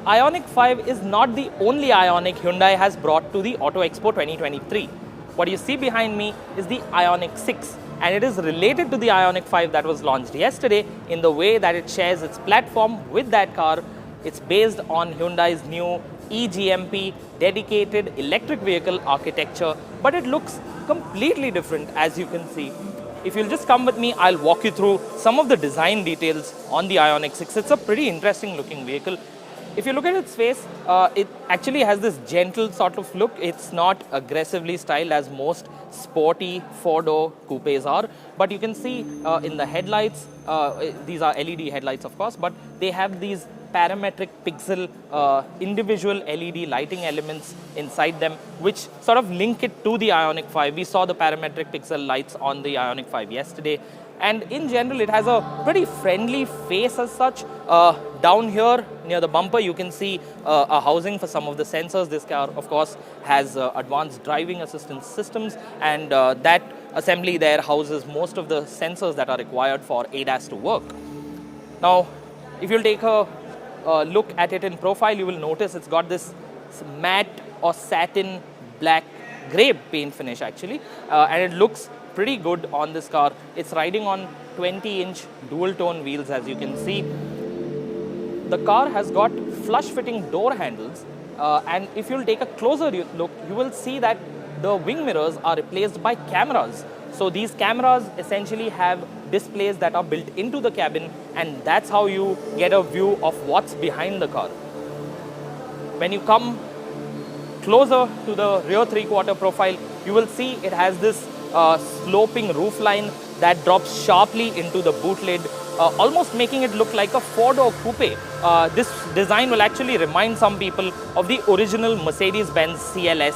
Ioniq 5 is not the only Ioniq Hyundai has brought to the Auto Expo 2023. What you see behind me is the Ioniq 6, and it is related to the Ioniq 5 that was launched yesterday in the way that it shares its platform with that car. It's based on Hyundai's new eGMP dedicated electric vehicle architecture, but it looks completely different, as you can see. If you'll just come with me, I'll walk you through some of the design details on the Ioniq 6. It's a pretty interesting looking vehicle. If you look at its face, it actually has this gentle sort of look. It's not aggressively styled as most sporty four-door coupes are. But you can see in the headlights, these are LED headlights of course, but they have these parametric pixel individual LED lighting elements inside them, which sort of link it to the Ioniq 5. We saw the parametric pixel lights on the Ioniq 5 yesterday. And in general, it has a pretty friendly face as such. Down here near the bumper, you can see a housing for some of the sensors. This car, of course, has advanced driving assistance systems, and that assembly there houses most of the sensors that are required for ADAS to work. Now, if you'll take a look at it in profile, you will notice it's got this matte or satin black gray paint finish actually, and it looks pretty good on this car. It's riding on 20-inch dual-tone wheels, as you can see. The car has got flush-fitting door handles, and if you'll take a closer look, you will see that the wing mirrors are replaced by cameras. So these cameras essentially have displays that are built into the cabin, and that's how you get a view of what's behind the car. When you come closer to the rear three-quarter profile, you will see it has this sloping roofline that drops sharply into the boot lid, almost making it look like a four-door coupe. This design will actually remind some people of the original Mercedes-Benz CLS,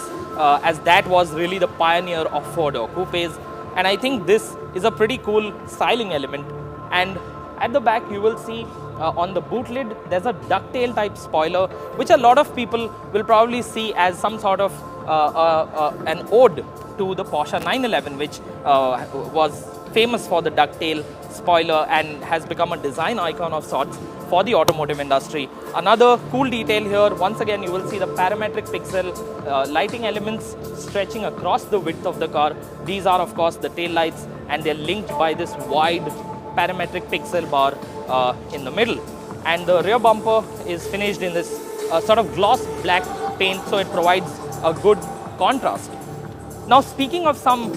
as that was really the pioneer of four-door coupes. And I think this is a pretty cool styling element. And at the back, you will see on the boot lid, there's a ducktail type spoiler, which a lot of people will probably see as some sort of an ode to the Porsche 911, which was famous for the ducktail spoiler and has become a design icon of sorts for the automotive industry. Another cool detail here, once again, you will see the parametric pixel lighting elements stretching across the width of the car. These are, of course, the tail lights, and they're linked by this wide parametric pixel bar in the middle. And the rear bumper is finished in this sort of gloss black paint, so it provides a good contrast. Now, speaking of some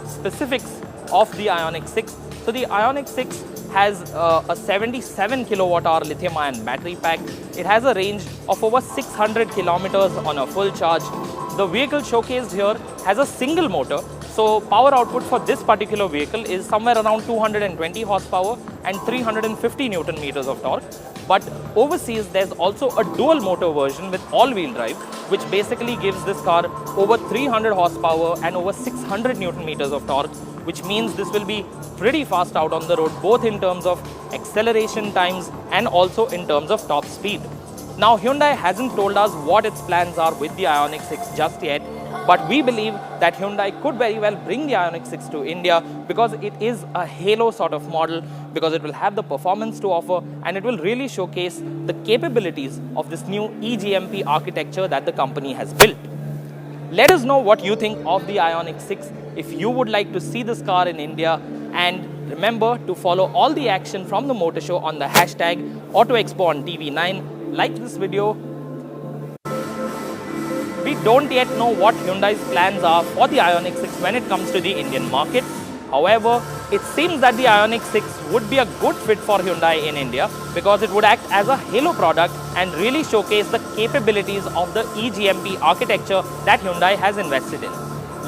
specifics of the Ioniq 6, so the Ioniq 6 has a 77 kilowatt-hour lithium-ion battery pack. It has a range of over 600 kilometers on a full charge. The vehicle showcased here has a single motor, so power output for this particular vehicle is somewhere around 220 horsepower and 350 Newton meters of torque. But overseas, there's also a dual motor version with all-wheel drive, which basically gives this car over 300 horsepower and over 600 Newton meters of torque, which means this will be pretty fast out on the road, both in terms of acceleration times and also in terms of top speed. Now, Hyundai hasn't told us what its plans are with the Ioniq 6 just yet, but we believe that Hyundai could very well bring the Ioniq 6 to India because it is a halo sort of model, because it will have the performance to offer and it will really showcase the capabilities of this new eGMP architecture that the company has built. Let us know what you think of the Ioniq 6, if you would like to see this car in India, and remember to follow all the action from the motor show on the hashtag Auto Expo on TV9. Like this video. We don't yet know what Hyundai's plans are for the Ioniq 6 when it comes to the Indian market. However, it seems that the Ioniq 6 would be a good fit for Hyundai in India because it would act as a halo product and really showcase the capabilities of the eGMP architecture that Hyundai has invested in.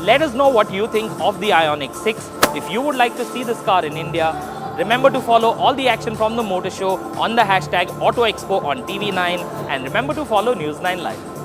Let us know what you think of the Ioniq 6. If you would like to see this car in India, remember to follow all the action from the motor show on the hashtag Auto Expo on TV9, and remember to follow News9 Live.